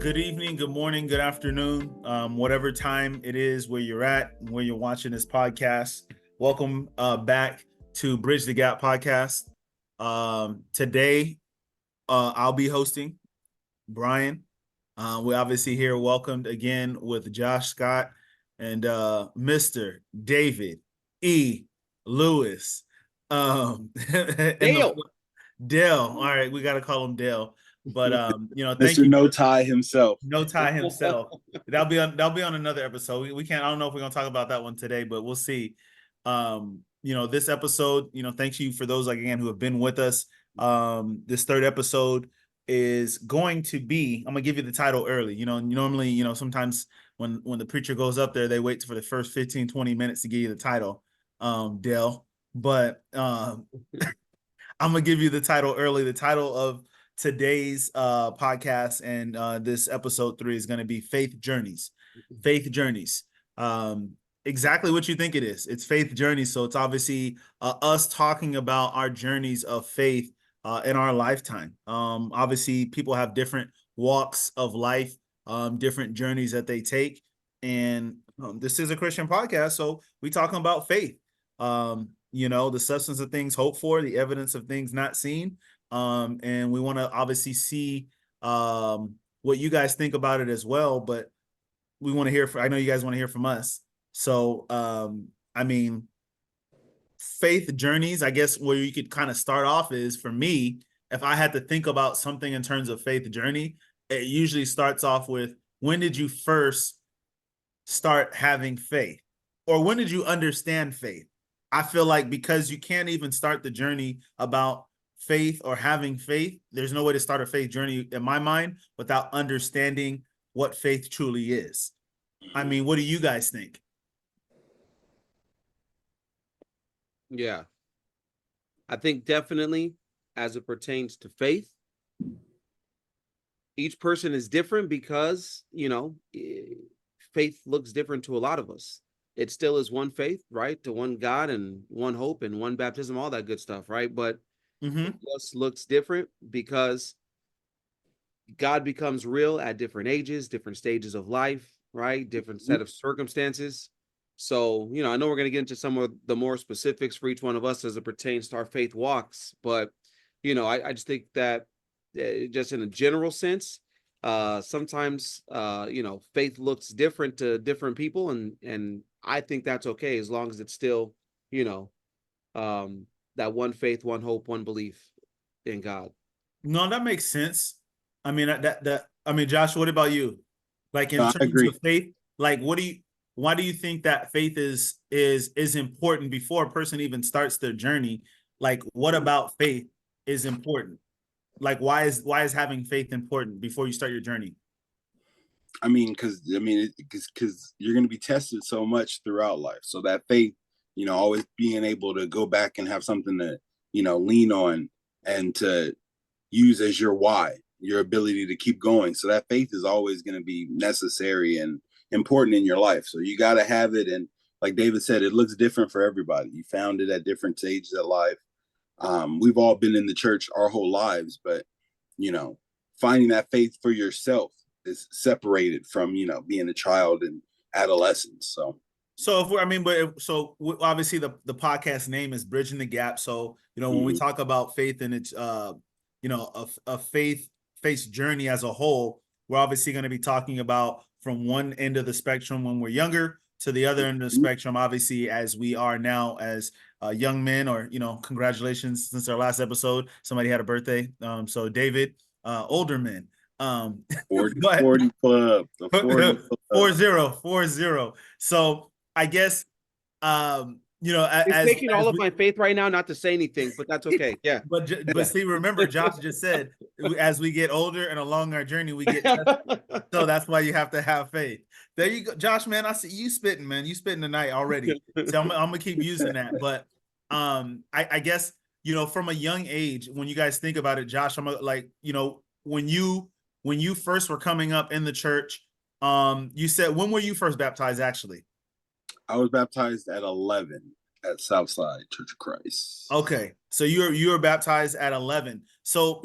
Good evening, good morning, good afternoon, whatever time it is where you're at, where you're watching this podcast. Welcome back to Bridge the Gap podcast. Today, I'll be hosting Bryan. We obviously here welcomed again with Josh Scott and Mr. David E. Lewis. Dale. Dale. All right, we got to call him Dale. But thank Mr. you. No Tie himself. No Tie himself. That'll be on another episode. We can't. I don't know if we're gonna talk about that one today, but we'll see. This episode. Thank you for those again who have been with us. This third episode is going to be. I'm gonna give you the title early. Normally, sometimes when the preacher goes up there, they wait for the first 15, 20 minutes to give you the title, Dale. But I'm gonna give you the title early. The title of today's podcast and this episode 3 is going to be Faith Journeys. Exactly what you think it is. It's faith journeys. So it's obviously us talking about our journeys of faith in our lifetime. Obviously, people have different walks of life, different journeys that they take. And this is a Christian podcast, so we talking about faith. The substance of things hoped for, the evidence of things not seen. And we want to obviously see what you guys think about it as well, but we want to hear I know you guys want to hear from us. So, faith journeys, I guess where you could kind of start off is, for me, if I had to think about something in terms of faith journey, it usually starts off with, when did you first start having faith? Or when did you understand faith? I feel like because you can't even start the journey about faith or having faith, there's no way to start a faith journey in my mind without understanding what faith truly is. I mean, what do you guys think? Yeah. I think definitely as it pertains to faith, each person is different because, faith looks different to a lot of us. It still is one faith, right? To one God and one hope and one baptism, all that good stuff, right? But it just looks different because God becomes real at different ages, different stages of life, right? Different set of circumstances. So, I know we're going to get into some of the more specifics for each one of us as it pertains to our faith walks. But, I just think that just in a general sense, sometimes, faith looks different to different people. And I think that's okay, as long as it's still, that one faith, one hope, one belief in God. No, that makes sense. I mean, Josh, what about you? Like, in I terms agree. of faith, like, why do you think that faith is important before a person even starts their journey? Like, what about faith is important? Like, why is having faith important before you start your journey? I mean, because you're going to be tested so much throughout life. So that faith, always being able to go back and have something to, lean on and to use as your why, your ability to keep going. So that faith is always going to be necessary and important in your life. So you got to have it. And like David said, it looks different for everybody. You found it at different stages of life. We've all been in the church our whole lives, but, finding that faith for yourself is separated from, being a child and adolescence. Obviously the podcast name is Bridging the Gap. So, when we talk about faith and it's, a faith journey as a whole, we're obviously going to be talking about from one end of the spectrum when we're younger to the other end of the spectrum, obviously, as we are now as young men, or, congratulations, since our last episode, somebody had a birthday. So David, older men. 40 club, the 40 club. 40. So I guess, it's taking all of my faith right now not to say anything, but that's okay. Yeah. But see, remember, Josh just said, as we get older and along our journey, we get tested. So that's why you have to have faith. There you go, Josh, man. I see you spitting, man. You spitting tonight already. So I'm gonna keep using that. But I guess, from a young age, when you guys think about it, Josh, I'm like, when you first were coming up in the church, you said, when were you first baptized, actually? I was baptized at 11 at Southside Church of Christ. Okay, so you were baptized at 11. So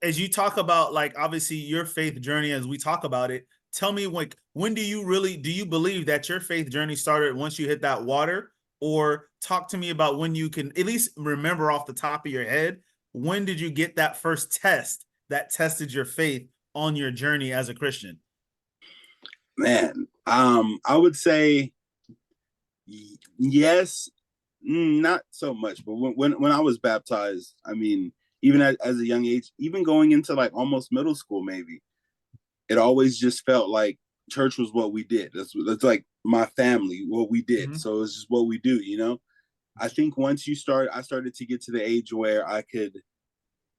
as you talk about, like, obviously your faith journey, as we talk about it, tell me, like, when do you believe that your faith journey started once you hit that water? Or talk to me about when you can at least remember off the top of your head, when did you get that first test that tested your faith on your journey as a Christian? Man, I would say yes, not so much, but when I was baptized, I mean, even as a young age, even going into like almost middle school, maybe, it always just felt like church was what we did. That's like my family, what we did. Mm-hmm. So it's just what we do, you know? I think once I started to get to the age where I could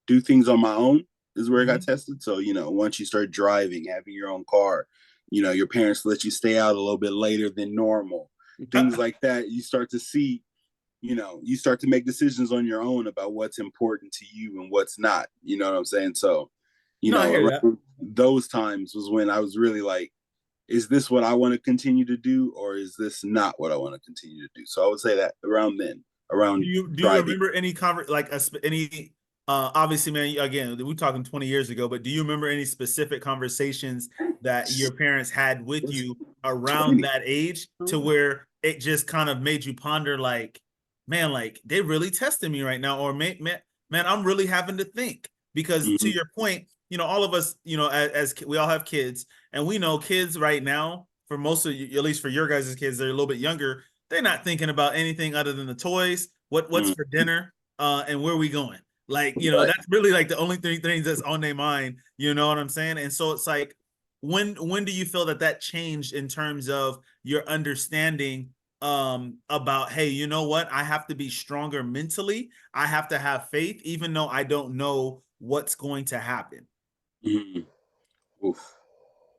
do things on my own is where it got Mm-hmm. tested. So, you know, once you start driving, having your own car, you know, your parents let you stay out a little bit later than normal, things like that, you start to see, you know, you start to make decisions on your own about what's important to you and what's not. You know what I'm saying? So, you No, I know, hear that. around those times was when I was really like, is this what I want to continue to do, or is this not what I want to continue to do? So I would say that around then, Do around you driving. remember any any obviously, man, again, we're talking 20 years ago, but do you remember any specific conversations that your parents had with you around 20. that age to where it just kind of made you ponder, like, man, like they really testing me right now, or man, I'm really having to think. Because to Mm-hmm. your point, all of us, as we all have kids, and we know kids right now, for most of you, at least for your guys' kids, they're a little bit younger, they're not thinking about anything other than the toys, what's for Mm-hmm. dinner, and where we going. Like, Right. that's really like the only things that's on their mind. You know what I'm saying? And so it's like, when do you feel that changed in terms of your understanding about, hey, you know what? I have to be stronger mentally. I have to have faith, even though I don't know what's going to happen. Mm-hmm. Oof.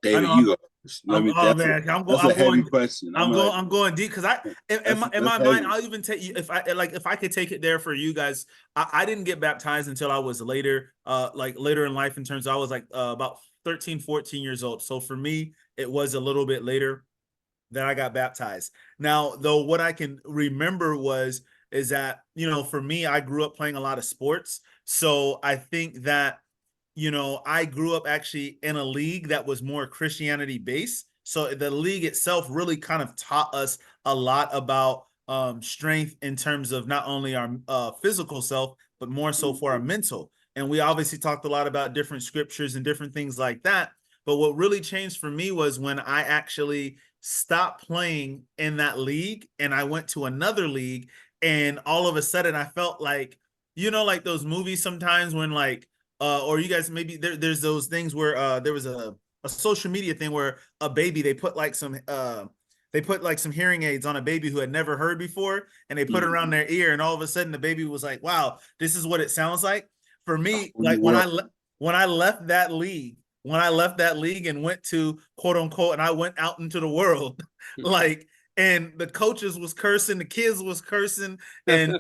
I David, know you go first. Let me. oh man, That's a heavy question. I'm like, I'm going deep because in that's my mind, heavy. I'll even take you, if I could take it there for you guys. I didn't get baptized until I was later, like later in life, in terms of, I was like about 13, 14 years old. So for me, it was a little bit later that I got baptized. Now, though, what I can remember is that, for me, I grew up playing a lot of sports. So I think that, I grew up actually in a league that was more Christianity based. So the league itself really kind of taught us a lot about strength in terms of not only our physical self, but more so for our mental. And we obviously talked a lot about different scriptures and different things like that. But what really changed for me was when I actually stopped playing in that league and I went to another league. And all of a sudden I felt like, like those movies sometimes when, like, or you guys, maybe there's those things where there was a social media thing where a baby, they put like some hearing aids on a baby who had never heard before, and they put it around Mm-hmm. their ear, and all of a sudden the baby was like, wow, this is what it sounds like. For me, New like world. when I left that league, and went to, quote unquote, and I went out into the world, like, and the coaches was cursing, the kids was cursing, and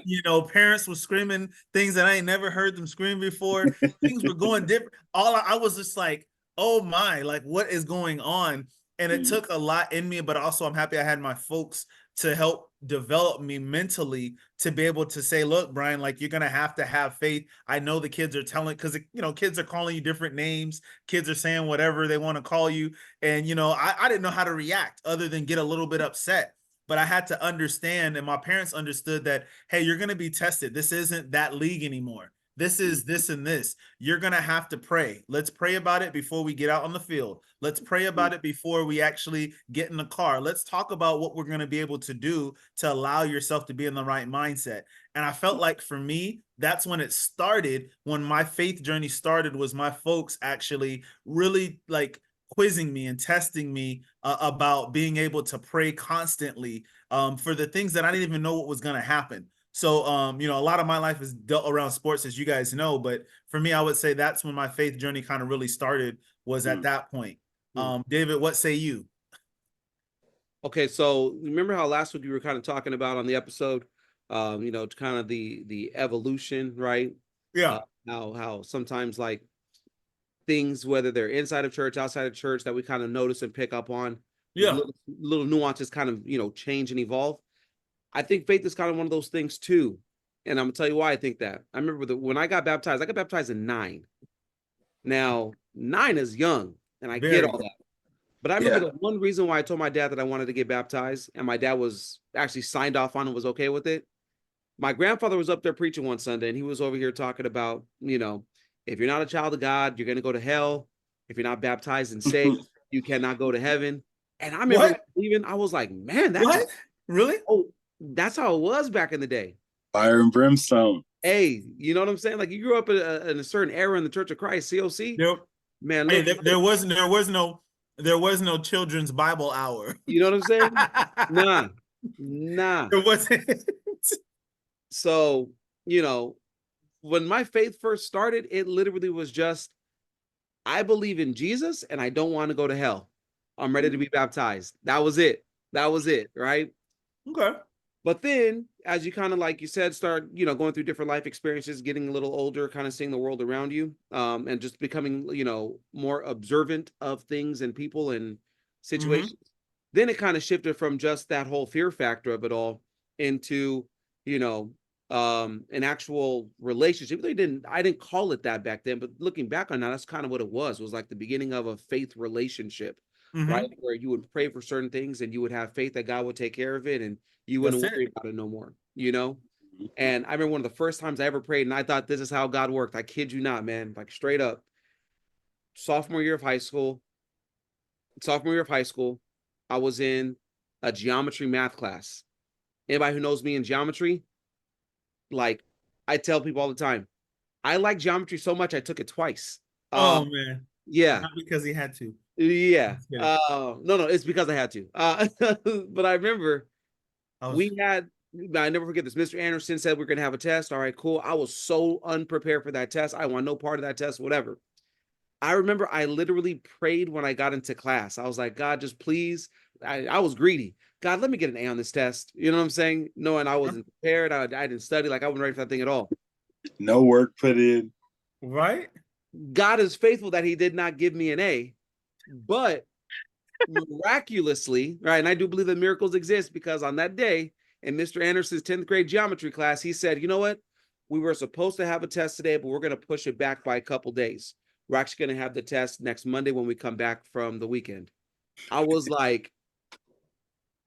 parents were screaming things that I ain't never heard them scream before. Things were going different. I was just like, oh my, like, what is going on? And it Mm-hmm. took a lot in me, but also I'm happy I had my folks to help develop me mentally to be able to say, look, Bryan, like, you're going to have faith. I know the kids are telling, because, kids are calling you different names. Kids are saying whatever they want to call you. And, I didn't know how to react other than get a little bit upset. But I had to understand, and my parents understood that, hey, you're going to be tested. This isn't that league anymore. This is this and this. You're going to have to pray. Let's pray about it before we get out on the field. Let's pray about it before we actually get in the car. Let's talk about what we're going to be able to do to allow yourself to be in the right mindset. And I felt like for me, that's when it started. When my faith journey started, was my folks actually really, like, quizzing me and testing me about being able to pray constantly for the things that I didn't even know what was going to happen. So, a lot of my life is dealt around sports, as you guys know, but for me, I would say that's when my faith journey kind of really started, was at that point. David, what say you? Okay, so remember how last week we were kind of talking about on the episode, kind of the evolution, right? Yeah. Uh, how sometimes, like, things, whether they're inside of church, outside of church, that we kind of notice and pick up on, Yeah. little nuances kind of change and evolve. I think faith is kind of one of those things too, and I'm gonna tell you why I think that. I remember when I got baptized in 9. Now, 9 is young, and I get Very. all that. But I remember the one reason why I told my dad that I wanted to get baptized, and my dad was actually signed off on and was okay with it. My grandfather was up there preaching one Sunday, and he was over here talking about, if you're not a child of God, you're going to go to hell. If you're not baptized and saved, you cannot go to heaven. And I remember even I was like, man, what? Really? Oh, that's how it was back in the day. Fire and brimstone. Hey, you know what I'm saying? Like, you grew up in a certain era in the Church of Christ, COC. Man, look, hey, there was no children's Bible hour. You know what I'm saying? Nah. There wasn't. So, when my faith first started, it literally was just, I believe in Jesus and I don't want to go to hell. I'm ready to be baptized. That was it, right? Okay. But then, as you kind of, like you said, start, going through different life experiences, getting a little older, kind of seeing the world around you, and just becoming, more observant of things and people and situations. Then it kind of shifted from just that whole fear factor of it all into, an actual relationship. I didn't call it that back then, but looking back on that, that's kind of what it was like the beginning of a faith relationship, right? Where you would pray for certain things and you would have faith that God would take care of it, and you wouldn't worry about it no more, And I remember one of the first times I ever prayed, and I thought this is how God worked. I kid you not, man. Like, straight up. Sophomore year of high school, I was in a geometry math class. Anybody who knows me in geometry, like, I tell people all the time, I like geometry so much I took it twice. Oh man. Yeah. Not because he had to. Yeah. No, it's because I had to. But I remember I never forget this. Mr. Anderson said we're gonna have a test. All right, cool. I was so unprepared for that test. I want no part of that test, whatever. I remember I literally prayed when I got into class. I was like, God, just please. I was greedy. God, let me get an A on this test. You know what I'm saying? Knowing I wasn't prepared. I didn't study. Like, I wasn't ready for that thing at all. No work put in. Right? God is faithful that he did not give me an A, but miraculously, right? And I do believe that miracles exist, because on that day in Mr. Anderson's 10th grade geometry class, he said, you know what? We were supposed to have a test today, but we're going to push it back by a couple days. We're actually going to have the test next Monday when we come back from the weekend. I was like,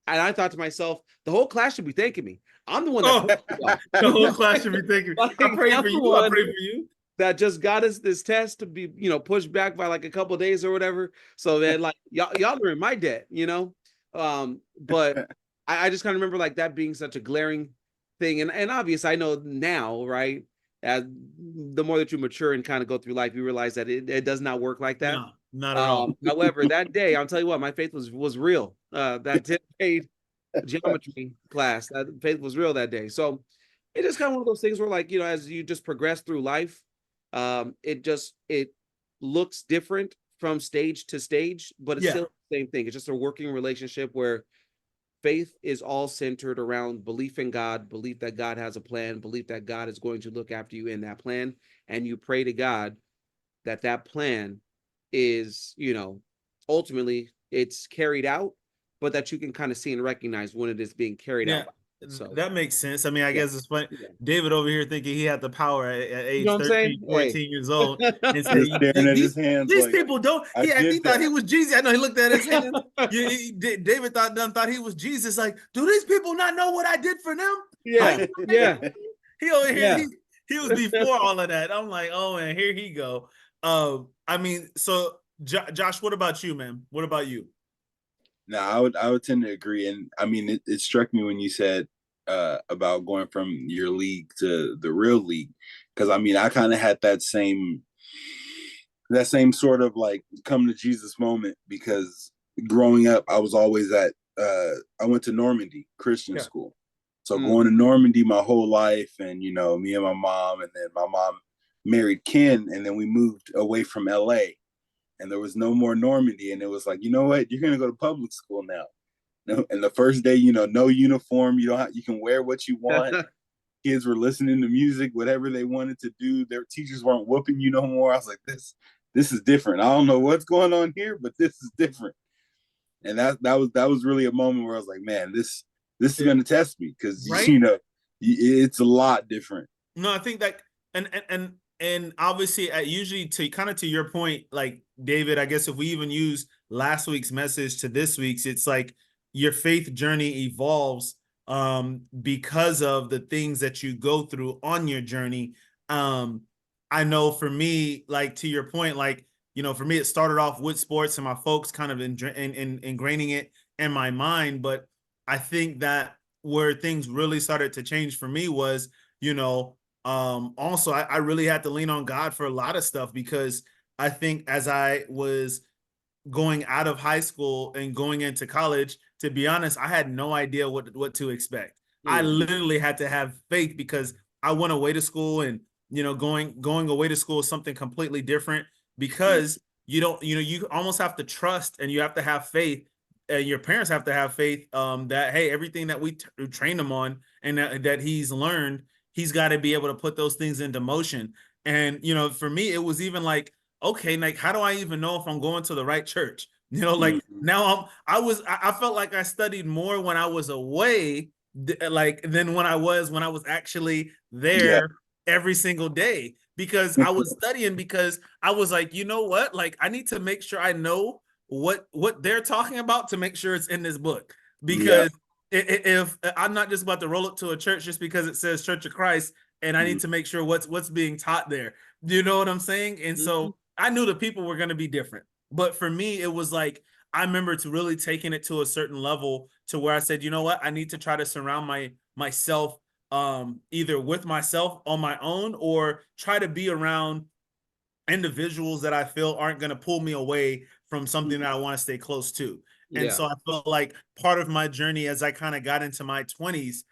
and I thought to myself, the whole class should be thanking me. I'm the one that the whole class should be thanking me. I pray for you. I pray for you. That just got us this test to be, pushed back by like a couple of days or whatever. So then, like, y'all are in my debt, But I just kind of remember like that being such a glaring thing. And obvious, I know now, right? As the more that you mature and kind of go through life, you realize that it does not work like that. No, not at all. However, that day, I'll tell you what, my faith was real. That 10th grade geometry class, that faith was real that day. So it just kind of one of those things where, like, as you just progress through life, it looks different from stage to stage, but it's still the same thing. It's just a working relationship where faith is all centered around belief in God, belief that God has a plan, belief that God is going to look after you in that plan. And you pray to God that plan is, ultimately it's carried out, but that you can kind of see and recognize when it is being carried out. So that makes sense. I mean, I guess it's funny. David over here thinking he had the power at age 13, 14 years old. And staring at his hands. These people don't. He thought he was Jesus. I know he looked at his hands. David thought he was Jesus. Like, do these people not know what I did for them? Yeah. He over here. He was before all of that. I'm like, oh, and here he go. I mean, so Josh, what about you, man? What about you? No, I would tend to agree. And I mean, it struck me when you said about going from your league to the real league. Because I mean, I kind of had that same sort of like come to Jesus moment, because growing up, I was always I went to Normandy Christian school. So going to Normandy my whole life, and, me and my mom, and then my mom married Ken, and then we moved away from LA. And there was no more Normandy. And it was like, you know what? You're going to go to public school now. And the first day, no uniform. You can wear what you want. Kids were listening to music, whatever they wanted to do. Their teachers weren't whooping you no more. I was like, this is different. I don't know what's going on here, but this is different. And that was really a moment where I was like, man, this is going to test me, because, it's a lot different. No, I think that, and and obviously usually to kind of to your point, like David, I guess if we even use last week's message to this week's, it's like your faith journey evolves because of the things that you go through on your journey. I know for me, like to your point, like, you know, for me, it started off with sports and my folks kind of ingraining it in my mind. But I think that where things really started to change for me was, you know, also I really had to lean on God for a lot of stuff, because I think as I was going out of high school and going into college, to be honest, I had no idea what to expect. I Mm, literally had to have faith, because I went away to school, and you know, going away to school is something completely different, because you don't, you know, you almost have to trust and you have to have faith, and your parents have to have faith that hey, everything that we train him on and that he's learned, he's got to be able to put those things into motion. And you know, for me, it was even like, okay, like how do I even know if I'm going to the right church? You know, like Mhm. now I felt like I studied more when I was away, like than when I was actually Yeah. there every single day, because I was studying, because I was like, you know what? Like I need to make sure I know what they're talking about to make sure it's in this book, Yeah. because if I'm not just about to roll up to a church just because it says Church of Christ, and I need Mhm. to make sure what's being taught there. Do you know what I'm saying? And mhm. so I knew the people were going to be different. But for me, it was like, I remember to really taking it to a certain level to where I said, you know what, I need to try to surround myself either with myself on my own, or try to be around individuals that I feel aren't going to pull me away from something that I want to stay close to. And Yeah. so I felt like part of my journey as I kind of got into my 20s,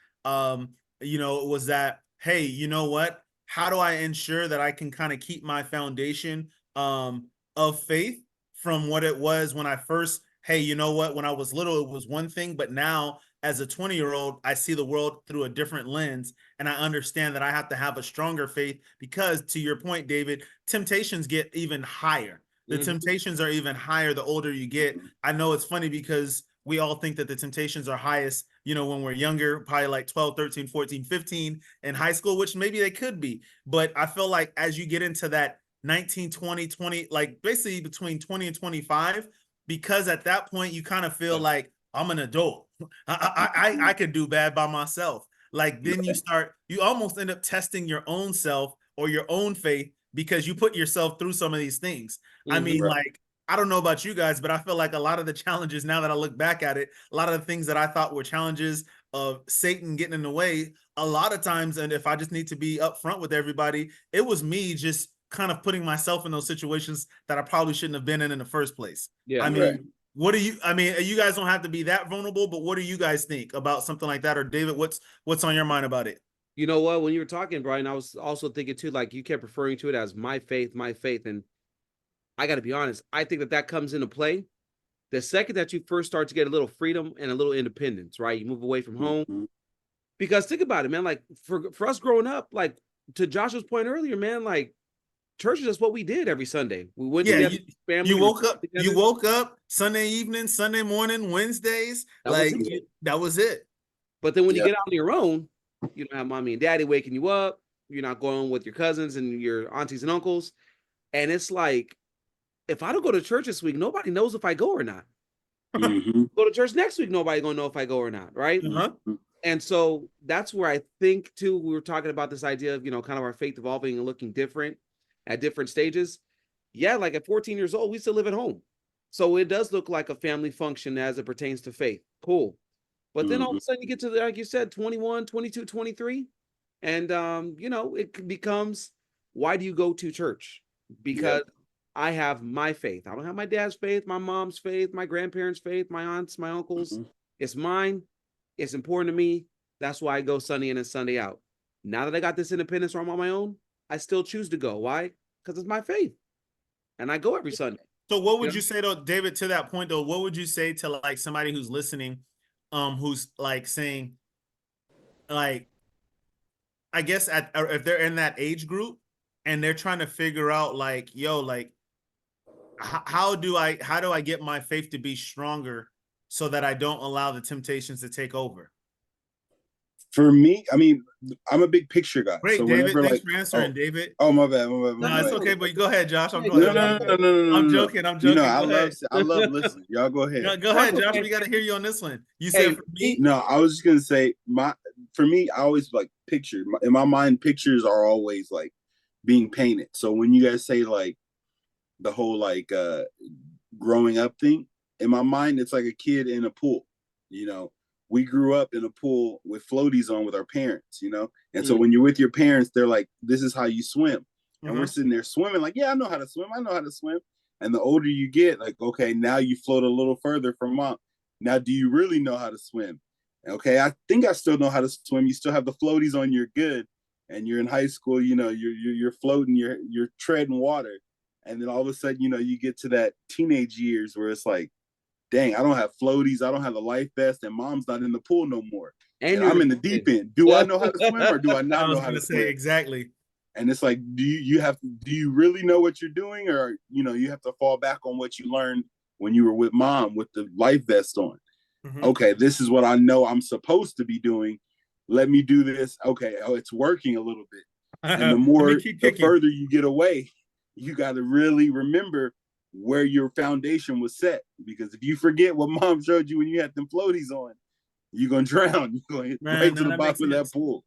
you know, was that, hey, you know what? How do I ensure that I can kind of keep my foundation of faith from what it was when I first, hey, you know what? When I was little, it was one thing, but now as a 20-year-old, I see the world through a different lens, and I understand that I have to have a stronger faith, because to your point, David, temptations get even higher. The Mhm. temptations are even higher the older you get. I know it's funny because we all think that the temptations are highest, you know, when we're younger, probably like 12, 13, 14, 15 in high school, which maybe they could be. But I feel like as you get into that 19, 20, 20, like basically between 20 and 25, because at that point you kind of feel Yeah. like I'm an adult. I could do bad by myself. Like then you almost end up testing your own self or your own faith, because you put yourself through some of these things. I Mhm. mean, Right. like, I don't know about you guys, but I feel like a lot of the challenges, now that I look back at it, a lot of the things that I thought were challenges of Satan getting in the way, a lot of times, and if I just need to be upfront with everybody, it was me just kind of putting myself in those situations that I probably shouldn't have been in the first place. I Yeah. Right. mean, what do you, I mean, you guys don't have to be that vulnerable, but what do you guys think about something like that? Or David, what's on your mind about it? You know what? When you were talking, Brian, I was also thinking too, like you kept referring to it as my faith, my faith. And I got to be honest, I think that that comes into play the second that you first start to get a little freedom and a little independence, right? You move away from home. Mhm. Because think about it, man. Like for us growing up, like to Joshua's point earlier, man, like church is just what we did every Sunday. We went Yeah, together, family, you we woke prayed up, you together. woke up Sunday evening, Sunday morning, Wednesdays, That was it. that was it. But then when you Yeah. get out on your own, you don't have mommy and daddy waking you up. You're not going with your cousins and your aunties and uncles. And it's like, if I don't go to church this week, nobody knows if I go or not. Mhm. Go to church next week, nobody gonna know if I go or not, right? Uh-huh. Mhm. And so that's where I think too, we were talking about this idea of, kind of our faith evolving and looking different at different stages. Yeah, like at 14 years old, we still live at home. So it does look like a family function as it pertains to faith. Cool. But then all of Mhm. a sudden you get to, like you said, 21, 22, 23, and it becomes, why do you go to church? Yeah. Because I have my faith. I don't have my dad's faith, my mom's faith, my grandparents' faith, my aunts, my uncles. Mhm. It's mine. It's important to me. That's why I go Sunday in and Sunday out. Now that I got this independence where I'm on my own, I still choose to go. Why? Because it's my faith. And I go every Sunday. So what You would know? you say though, David, to that point though, what would you say to like somebody who's listening, who's like saying, like, I guess or if they're in that age group and they're trying to figure out like, yo, like how do I get my faith to be stronger so that I don't allow the temptations to take over? For me, I mean, I'm a big picture guy. Great, So David. whenever Thanks like, for answering, David. oh my bad, my bad, No, my it's bad. okay, but go ahead, Josh. I'm Yeah, go No, ahead, no, Josh. no, no, no, no, I'm no, no. joking. I'm You know, joking. Go ahead. I love listening. Y'all go ahead. No, go That's ahead, Josh. okay. We got to hear you on this one. You Hey, said for me, No, I was just gonna say for me, I always like picture in my mind. Pictures are always like being painted. So when you guys say like the whole like growing up thing, in my mind, it's like a kid in a pool. You know, we grew up in a pool with floaties on with our parents. You know, and so when you're with your parents, they're like, "This is how you swim," and we're sitting there swimming like, "Yeah, I know how to swim. I know how to swim." And the older you get, like, okay, now you float a little further from mom. Now, do you really know how to swim? Okay, I think I still know how to swim. You still have the floaties on. You're good, and you're in high school. You know, you're floating. You're treading water, and then all of a sudden, you know, you get to that teenage years where it's like, dang, I don't have floaties. I don't have a life vest, and mom's not in the pool no more, and and you're I'm in the deep end. Do I know how to swim, or do I I not was know how going to to say swim? exactly. And it's like, do you really know what you're doing, or you know, you have to fall back on what you learned when you were with mom with the life vest on. Okay, this is what I know I'm supposed to be doing. Let me do this. Okay, oh, it's working a little bit. And Let me keep the kicking. further you get away, you got to really remember where your foundation was set. Because if you forget what mom showed you when you had them floaties on, you're gonna drown. You're going right to No, the that makes bottom of that sense. pool.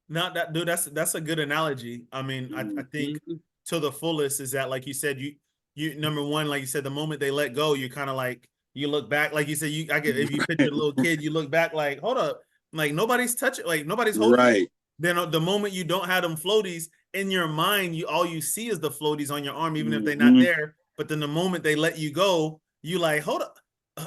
No, that dude, that's a good analogy. I mean, I think to the fullest is that, like you said, you number one, like you said, the moment they let go, you kind of like you look back, like you said, I get if you picture a little kid, you look back like, hold up, like nobody's touching, like nobody's holding you. Right. Then the moment you don't have them floaties in your mind, you all you see is the floaties on your arm, even if they're not there. But then the moment they let you go, you like, hold up,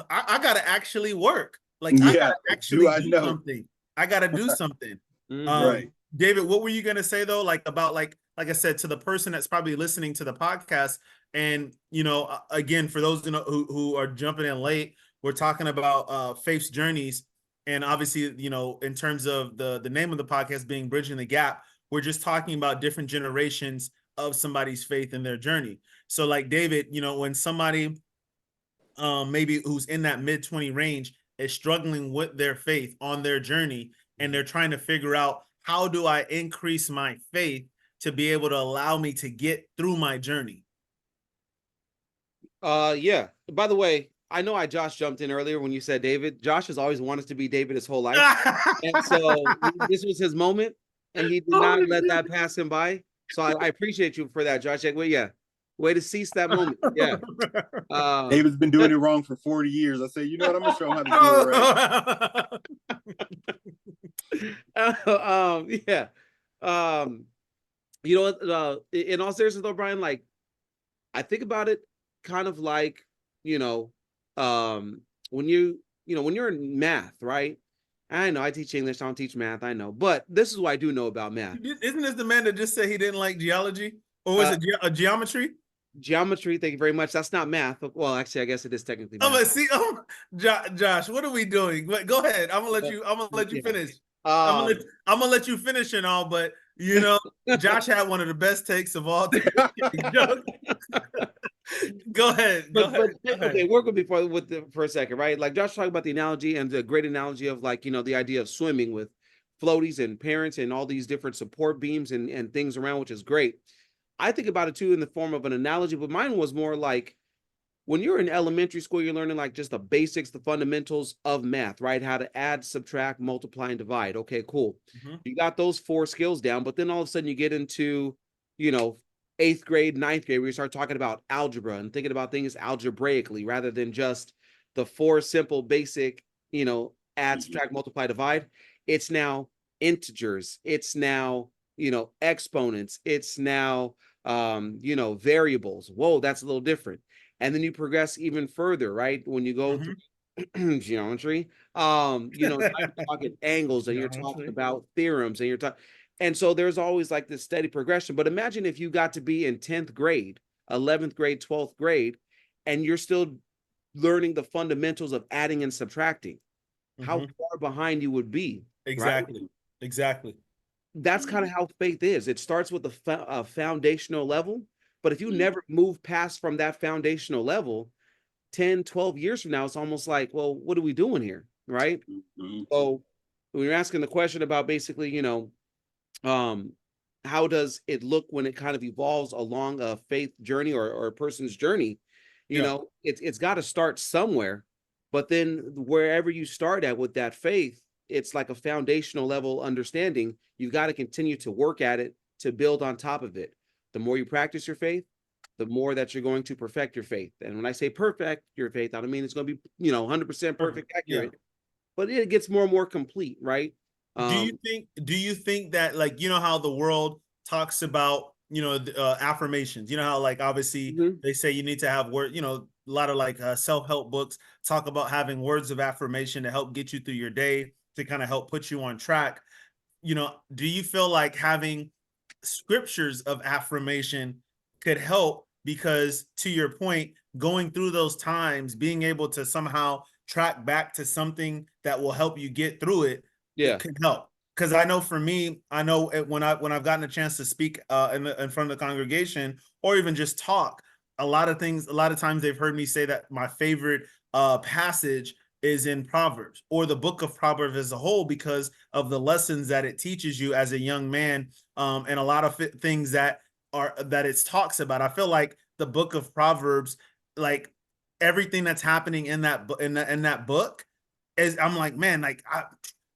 I gotta actually work. Like I gotta actually do something. I gotta do something. Right. David, what were you gonna say though? Like about like I said, to the person that's probably listening to the podcast, and you know, again, for those who are jumping in late, we're talking about faith's journeys, and obviously, you know, in terms of the name of the podcast being Bridging the Gap, we're just talking about different generations of somebody's faith in their journey. So, like David, you know, when somebody maybe who's in that mid-20 range is struggling with their faith on their journey, and they're trying to figure out, how do I increase my faith to be able to allow me to get through my journey? Yeah. By the way, I know Josh jumped in earlier when you said David. Josh has always wanted to be David his whole life. And so this was his moment, and he did not let that pass him by. So I appreciate you for that, Josh. Well, yeah. Way to seize that moment. Yeah. David's been doing it wrong for 40 years. I say, you know what? I'm gonna show him how to do it right. Yeah. You know what? In all seriousness, though, Bryan, like I think about it kind of like, you know, when when you're in math, right? I know I teach English, I don't teach math, I know, but this is what I do know about math. Isn't this the man that just said he didn't like geology, or was it a geometry? Geometry, thank you very much. That's not math. Well, actually, I guess it is technically math. I'm gonna see. Josh, what are we doing? Go ahead. I'm gonna let you. I'm gonna let you finish. I'm gonna let you finish and all. But you know, Josh had one of the best takes of all time. Go ahead. Okay, work with me for a second, right? Like Josh talked about the analogy, and the great analogy of, like, you know, the idea of swimming with floaties and parents and all these different support beams and things around, which is great. I think about it too in the form of an analogy, but mine was more like when you're in elementary school, you're learning like just the basics, the fundamentals of math, right? How to add, subtract, multiply, and divide. Okay, cool. You got those 4 skills down, but then all of a sudden you get into, you know, 8th grade, 9th grade, where you start talking about algebra and thinking about things algebraically rather than just the 4 simple basic, you know, add, subtract, multiply, divide. It's now integers. It's now, you know, exponents. It's now, you know, variables. Whoa, that's a little different. And then you progress even further, right? When you go through geometry, you know, you're talking angles, and you're talking about theorems, and you're talking, and so there's always like this steady progression. But imagine if you got to be in 10th grade, 11th grade, 12th grade, and you're still learning the fundamentals of adding and subtracting, how far behind you would be. Exactly. Right? Exactly. That's kind of how faith is. It starts with a foundational level, but if you never move past from that foundational level, 10, 12 years from now, it's almost like, well, what are we doing here? Right? So when you're asking the question about basically, um, how does it look when it kind of evolves along a faith journey or a person's journey? Yeah. It's got to start somewhere, but then wherever you start at with that faith, it's like a foundational level understanding. You've got to continue to work at it to build on top of it. The more you practice your faith, the more that you're going to perfect your faith. And when I say perfect your faith, I don't mean it's going to be, 100% perfect, Yeah. accurate, but it gets more and more complete, right? Do you think that, like, how the world talks about, affirmations, how, like, obviously Mhm. they say you need to have word, a lot of, like, self-help books talk about having words of affirmation to help get you through your day, to kind of help put you on track. Do you feel like having scriptures of affirmation could help? Because, to your point, going through those times, being able to somehow track back to something that will help you get through it, it Yeah. could help. Because I know for me, I know when I've gotten a chance to speak in front of the congregation, or even just talk, a lot of times they've heard me say that my favorite passage is in Proverbs, or the book of Proverbs as a whole, because of the lessons that it teaches you as a young man, and a lot of things that it talks about. I feel like the book of Proverbs, like, everything that's happening in that book, is, I'm like, man, like,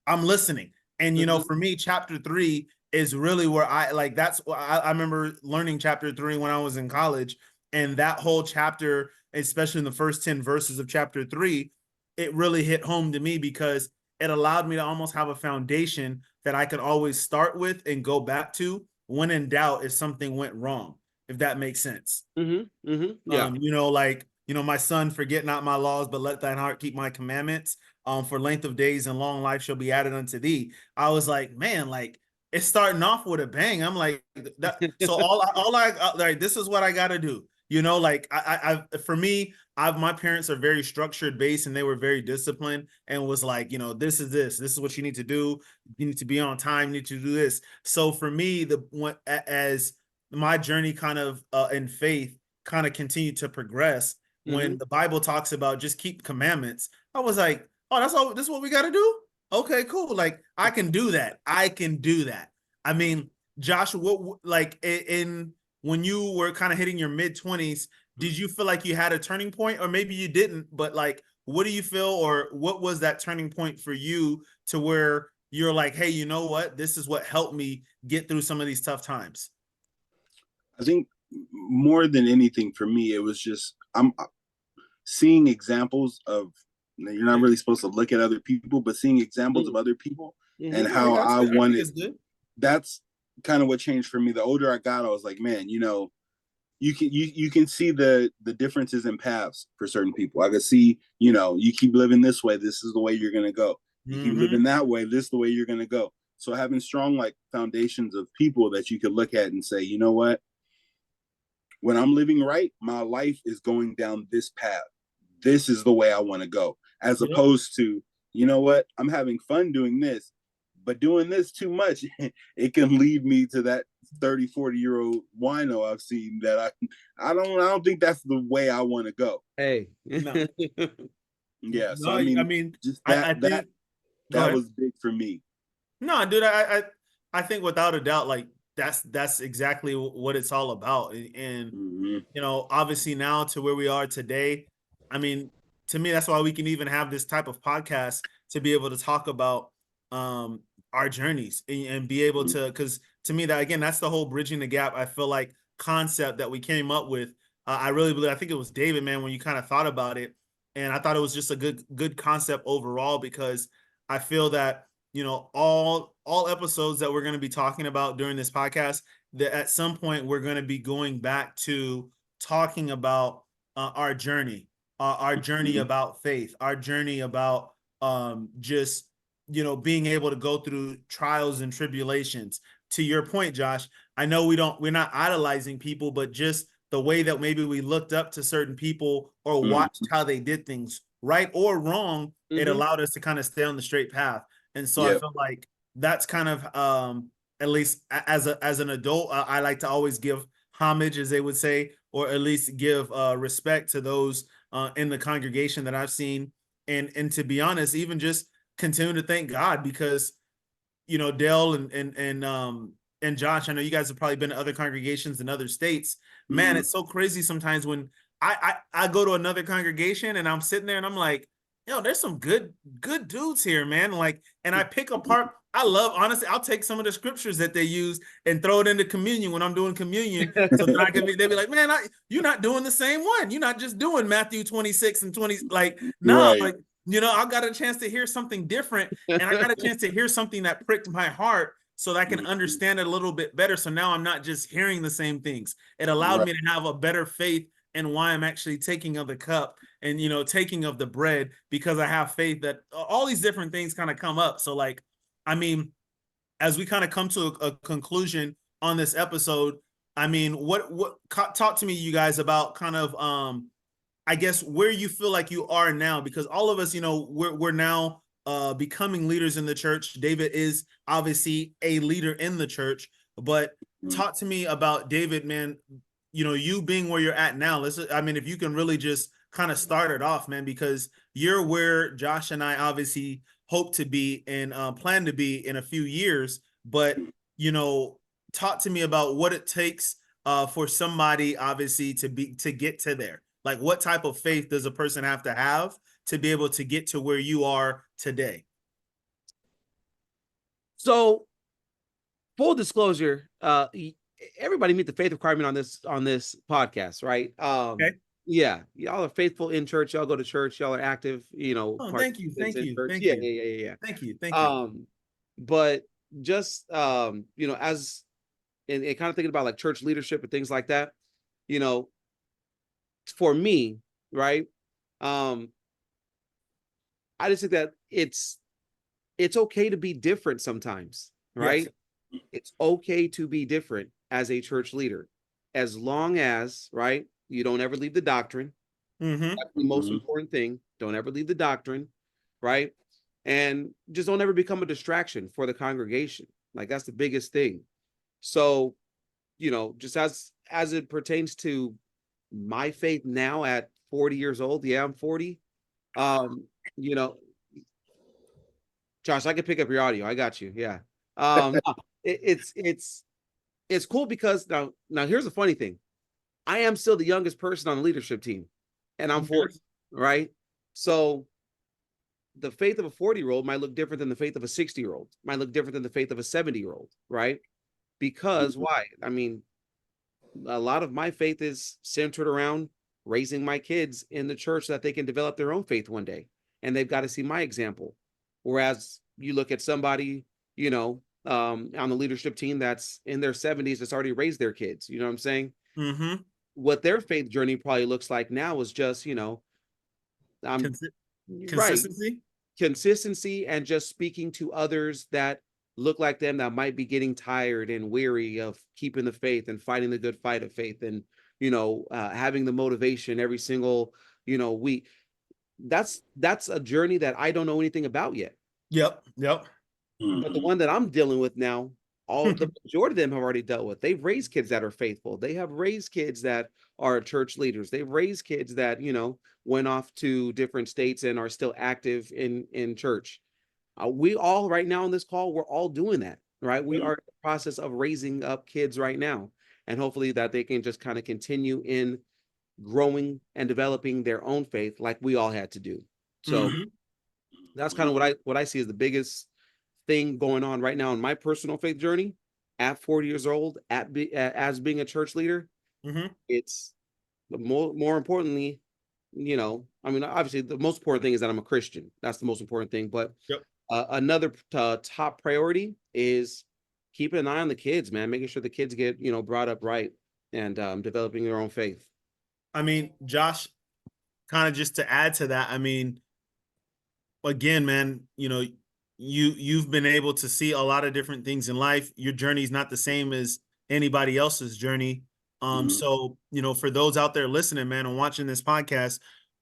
I'm listening. And Mhm. for me, chapter 3 is really where I like. That's I remember learning chapter 3 when I was in college, and that whole chapter, especially in the first 10 verses of chapter 3, it really hit home to me, because it allowed me to almost have a foundation that I could always start with and go back to when in doubt if something went wrong, if that makes sense. Mhm. Mhm. Yeah. Like, my son, forget not my laws, but let thine heart keep my commandments. For length of days and long life shall be added unto thee. I was like, man, like, it's starting off with a bang. I'm like, that. So like, this is what I got to do. Like, for me, my parents are very structured based, and they were very disciplined, and was like, this is what you need to do. You need to be on time. You need to do this. So for me, as my journey kind of in faith kind of continued to progress, when Mhm. the Bible talks about just keep commandments, I was like, oh, that's all. This is what we got to do. Okay, cool. Like, I can do that. I can do that. I mean, Josh, what, like, in when you were kind of hitting your mid-20s, did you feel like you had a turning point, or maybe you didn't? But, like, what do you feel, or what was that turning point for you, to where you're like, hey, you know what? This is what helped me get through some of these tough times. I think more than anything for me, it was just I'm seeing examples of, you're not really supposed to look at other people, but seeing examples of Mhm. other people and Mhm. All right, how that's I good. I think wanted. it's good. That's kind of what changed for me. The older I got, I was like, man, you can see the differences in paths for certain people. I could see, you keep living this way, this is the way you're gonna go. You keep Mm-hmm. living that way, this is the way you're gonna go. So having strong, like, foundations of people that you could look at and say, you know what, when I'm living right, my life is going down this path. This is the way I want to go. As Yep. opposed to, you know what, I'm having fun doing this, but doing this too much, it can lead me to that 30, 40-year-old wino I've seen that I don't think that's the way I want to go. Hey. No, Yeah. So no. I I mean, mean, just I that think. Go that ahead. was big for me. No, dude, I think without a doubt, like, that's exactly what it's all about. And Mm-hmm. obviously now to where we are today, I mean, to me, that's why we can even have this type of podcast, to be able to talk about um our journeys, and be able to, because to me, that, again, that's the whole bridging the gap, I feel like, concept that we came up with. I really believe, I think it was David, man, when you kind of thought about it, and I thought it was just a good concept overall, because I feel that, all episodes that we're going to be talking about during this podcast, that at some point we're going to be going back to talking about our journey Mm-hmm. about faith, our journey about just being able to go through trials and tribulations. To your point, Josh, I know we're not idolizing people, but just the way that maybe we looked up to certain people, or watched Mm-hmm. how they did things, right or wrong, it Mhm. allowed us to kind of stay on the straight path. And so I Yeah. feel like that's kind of, at least as an adult, I like to always give homage, as they would say, or at least give respect to those in the congregation that I've seen. And to be honest, even just continue to thank God because, you know, Dale and Josh, I know you guys have probably been to other congregations in other states. Man, it's so crazy sometimes when I go to another congregation and I'm sitting there and I'm like, yo, there's some good dudes here, man. Like, and I pick apart. I love, honestly, I'll take some of the scriptures that they use and throw it into communion when I'm doing communion. So that I can be, they'll be like, man, you're not doing the same one. You're not just doing Matthew 26 and 20. Like, no, Right. like, you know, I got a chance to hear something different, and I got a chance to hear something that pricked my heart so that I can understand it a little bit better. So now I'm not just hearing the same things. It allowed me to have a better faith in why I'm actually taking of the cup and, you know, taking of the bread, because I have faith that all these different things kind of come up. So like, I mean, as we kind of come to a conclusion on this episode, I mean, what talk to me, you guys, about kind of, I guess, where you feel like you are now, because all of us, you know, we're now becoming leaders in the church. David is obviously a leader in the church, but talk to me about David, man, you know, you being where you're at now. I mean, if you can really just kind of start it off, man, because you're where Josh and I obviously hope to be and plan to be in a few years. But, you know, talk to me about what it takes for somebody obviously to get to there. Like, what type of faith does a person have to be able to get to where you are today? So, full disclosure, everybody meet the faith requirement on this podcast, right? Okay. Yeah, y'all are faithful in church. Y'all go to church. Y'all are active. You know. Oh, thank you. Yeah. Thank you. But just you know, as and kind of thinking about like church leadership and things like that, you know, for me, right? I just think that it's okay to be different sometimes, right? Yes. It's okay to be different as a church leader, as long as, right, you don't ever leave the doctrine. That's the most important thing. Don't ever leave the doctrine, right? And just don't ever become a distraction for the congregation. Like, that's the biggest thing. So, you know, just as it pertains to my faith now at 40 years old, yeah, I'm 40. You know, Josh, I can pick up your audio. I got you. Yeah. It's cool because now here's the funny thing. I am still the youngest person on the leadership team, and I'm 40, right? So the faith of a 40-year-old might look different than the faith of a 60-year-old, might look different than the faith of a 70-year-old, right? Because why? I mean, a lot of my faith is centered around raising my kids in the church so that they can develop their own faith one day. And they've got to see my example. Whereas you look at somebody, you know, on the leadership team that's in their 70s that's already raised their kids. You know what I'm saying? What their faith journey probably looks like now is just, you know, consistency and just speaking to others that look like them, that might be getting tired and weary of keeping the faith and fighting the good fight of faith, and, you know, having the motivation every single, you know, week. That's a journey that I don't know anything about yet. Yep. But the one that I'm dealing with now, the majority of them have already dealt with. They've raised kids that are faithful. They have raised kids that are church leaders. They've raised kids that, you know, went off to different states and are still active in church. We all right now on this call, we're all doing that, right? We are in the process of raising up kids right now, and hopefully that they can just kind of continue in growing and developing their own faith like we all had to do. So that's kind of what I see as the biggest thing going on right now in my personal faith journey at 40 years old, as being a church leader. It's more importantly, you know, I mean, obviously the most important thing is that I'm a Christian. That's the most important thing. But another top priority is keeping an eye on the kids, man, making sure the kids get, you know, brought up right and developing their own faith. I mean, Josh, kind of just to add to that, I mean, again, man, you know, you've been able to see a lot of different things in life. Your journey is not the same as anybody else's journey. So, you know, for those out there listening, man, and watching this podcast,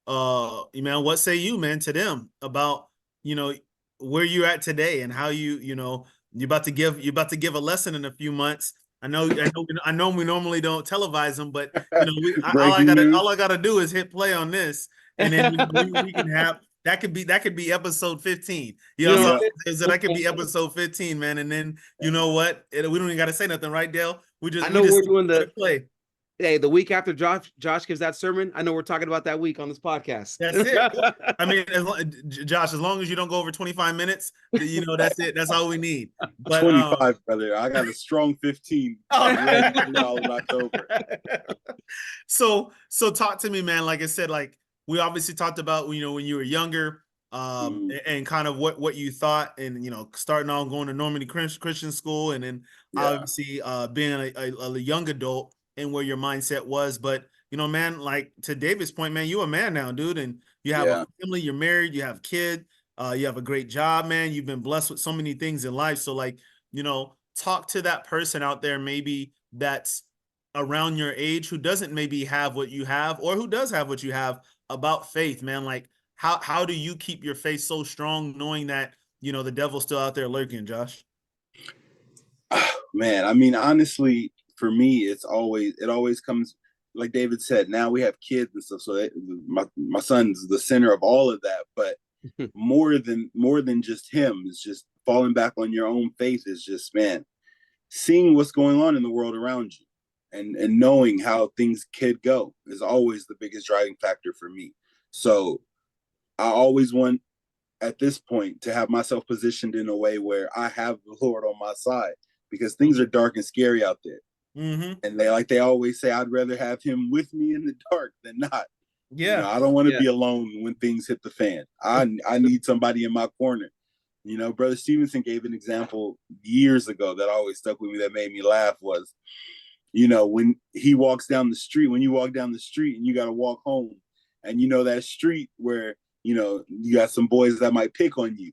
man, what say you, man, to them about, you know, where you're at today and how you know, you're about to give a lesson in a few months. I know we normally don't televise them, but, you know, all I gotta do is hit play on this, and then, you know, we can have, that could be episode 15. You You know, know so, what so that could be episode 15, man. And then you know what? We don't even got to say nothing, right, Dale? We I just know we're doing let it play. Hey, the week after Josh gives that sermon, I know we're talking about that week on this podcast. That's it. I mean, Josh, as long as you don't go over 25 minutes, you know, that's it. That's all we need. But 25, brother. I got a strong 15 ready for y'all in October. So talk to me, man. Like I said, like we obviously talked about, you know, when you were younger, and kind of what you thought, and you know, starting on going to Normandy Christian school, and then obviously being a young adult and where your mindset was. But you know, man, like to David's point, man, you a man now, dude, and you have a family, you're married, you have a kid, you have a great job, man. You've been blessed with so many things in life. So like, you know, talk to that person out there, maybe that's around your age who doesn't maybe have what you have, or who does have what you have, about faith, man. Like how do you keep your faith so strong knowing that, you know, the devil's still out there lurking, Josh? Man, I mean, honestly, for me, it always comes, like David said, now we have kids and stuff. So my son's the center of all of that. But more than just him, it's just falling back on your own faith is just, man, seeing what's going on in the world around you and knowing how things could go is always the biggest driving factor for me. So I always want, at this point, to have myself positioned in a way where I have the Lord on my side, because things are dark and scary out there. And they always say, I'd rather have him with me in the dark than not. Yeah. You know, I don't want to be alone when things hit the fan. I need somebody in my corner. You know, Brother Stevenson gave an example years ago that always stuck with me, that made me laugh, was, you know, when he walks down the street, when you walk down the street and you got to walk home, and you know that street where, you know, you got some boys that might pick on you.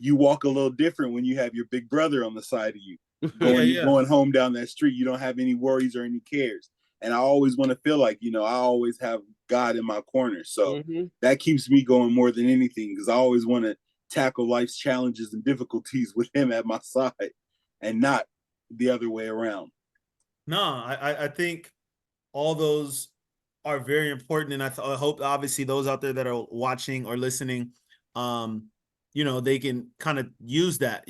You walk a little different when you have your big brother on the side of you. Going home down that street, you don't have any worries or any cares. And I always want to feel like, you know, I always have God in my corner. So that keeps me going more than anything, because I always want to tackle life's challenges and difficulties with him at my side and not the other way around. No, I think all those are very important. And I hope obviously those out there that are watching or listening, you know, they can kind of use that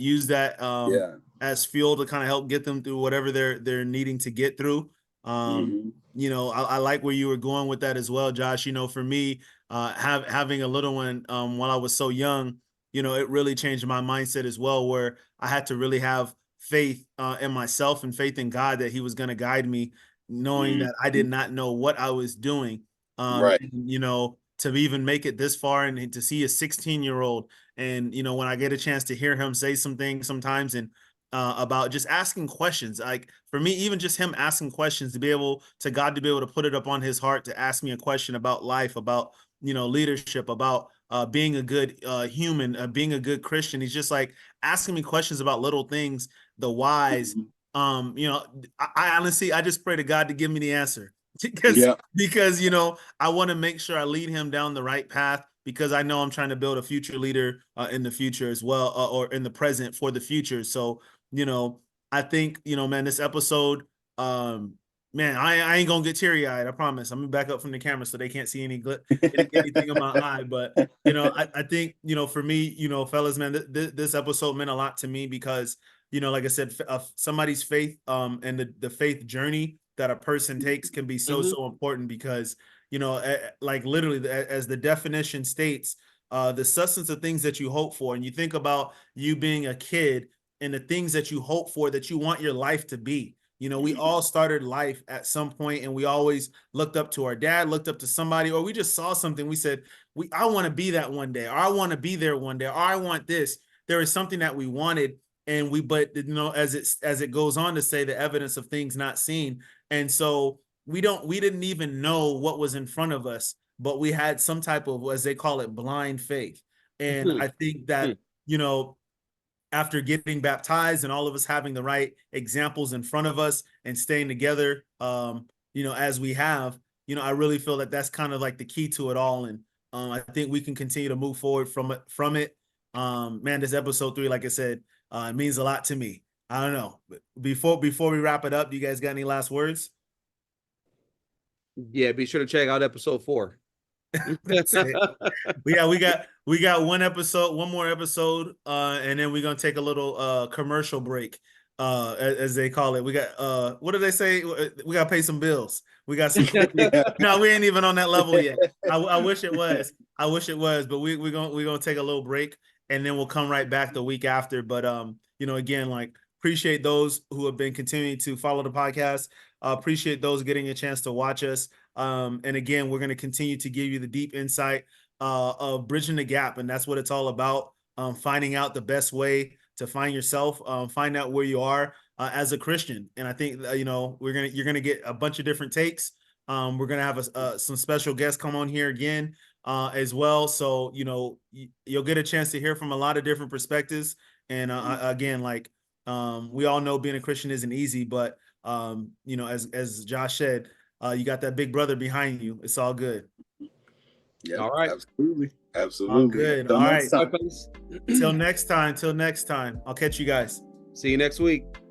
as fuel to kind of help get them through whatever they're needing to get through. You know, I like where you were going with that as well, Josh. You know, for me, having a little one while I was so young, you know, it really changed my mindset as well, where I had to really have faith in myself and faith in God that he was going to guide me, knowing that I did not know what I was doing. And, you know, to even make it this far and to see a 16-year-old, and, you know, when I get a chance to hear him say some things sometimes, and about just asking questions, like for me, even just him asking questions, to be able to God to be able to put it up on his heart to ask me a question about life, about, you know, leadership, about being a good human, being a good Christian. He's just like asking me questions about little things, the whys. You know, I honestly, I just pray to God to give me the answer, because, you know, I want to make sure I lead him down the right path, because I know I'm trying to build a future leader in the future as well, or in the present for the future. So, you know, I think, you know, man, this episode, man, I ain't gonna get teary eyed. I promise. I'm gonna back up from the camera so they can't see anything in my eye. But, you know, I think, you know, for me, you know, fellas, man, this episode meant a lot to me, because, you know, like I said, somebody's faith and the faith journey that a person takes can be so important, because, you know, like literally, as the definition states, the substance of things that you hope for. And you think about you being a kid and the things that you hope for, that you want your life to be. You know, we all started life at some point, and we always looked up to our dad, looked up to somebody, or we just saw something. We said, I want to be that one day, or I want to be there one day, or I want this. There is something that we wanted. And but you know, as it goes on to say, the evidence of things not seen. And so we didn't even know what was in front of us, but we had some type of, as they call it, blind faith. And I think that, you know, after getting baptized and all of us having the right examples in front of us and staying together, you know, as we have, you know, I really feel that that's kind of like the key to it all. And I think we can continue to move forward from it. Man, this episode 3, like I said, it means a lot to me. I don't know. But before we wrap it up, do you guys got any last words? Yeah, be sure to check out episode 4. That's it. We got one more episode, and then we're gonna take a little commercial break, as they call it. We got what do they say? We gotta pay some bills. We got some. Yeah. No, we ain't even on that level yet. I wish it was. I wish it was, but we're gonna take a little break, and then we'll come right back the week after. But again, like, appreciate those who have been continuing to follow the podcast. Appreciate those getting a chance to watch us. And again, we're going to continue to give you the deep insight of bridging the gap, and that's what it's all about. Finding out the best way to find yourself, find out where you are as a Christian. And I think you're gonna get a bunch of different takes. We're gonna have some special guests come on here again as well. So you'll get a chance to hear from a lot of different perspectives. And again, like we all know, being a Christian isn't easy, but as Josh said, you got that big brother behind you. It's all good. Yeah. All right. Absolutely. All good. Till All next right. time. Till next time. I'll catch you guys. See you next week.